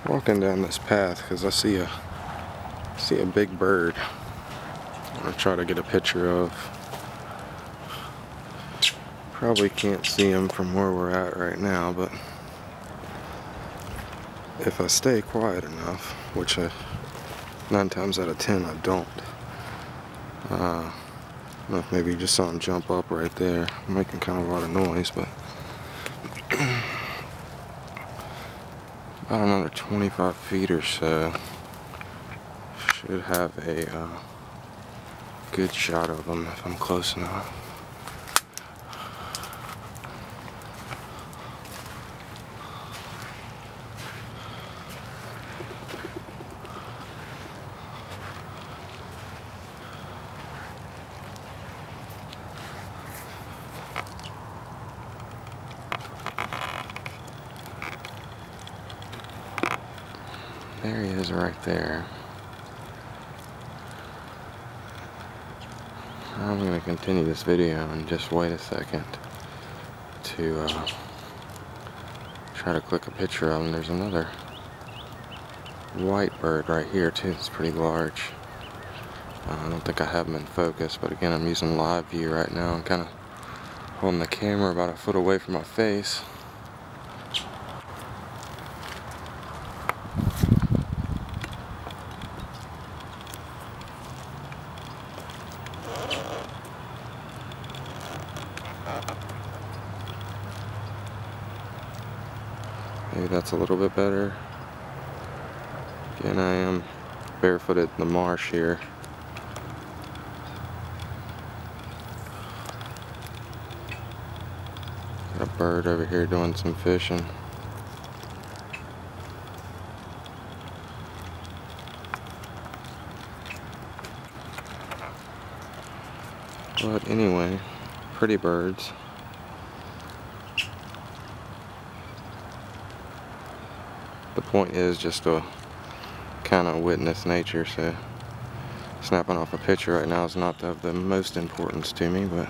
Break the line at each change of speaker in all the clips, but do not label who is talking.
walking down this path because I see a big bird. I'm gonna try to get a picture of. Probably can't see him from where we're at right now, but if I stay quiet enough, which 9 times out of 10 I don't. I don't know if maybe you just saw him jump up right there, making kind of a lot of noise, but about another 25 feet or so, should have a good shot of him if I'm close enough. There he is right there. I'm going to continue this video and just wait a second to try to click a picture of him. There's another white bird right here too. It's pretty large. I don't think I have him in focus, but again, I'm using live view right now. I'm kind of holding the camera about a foot away from my face. Maybe that's a little bit better. Again, I am barefooted in the marsh here. Got a bird over here doing some fishing. But anyway, pretty birds. The point is just to kind of witness nature, so snapping off a picture right now is not of the most importance to me, but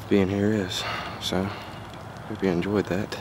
being here is. So, hope you enjoyed that.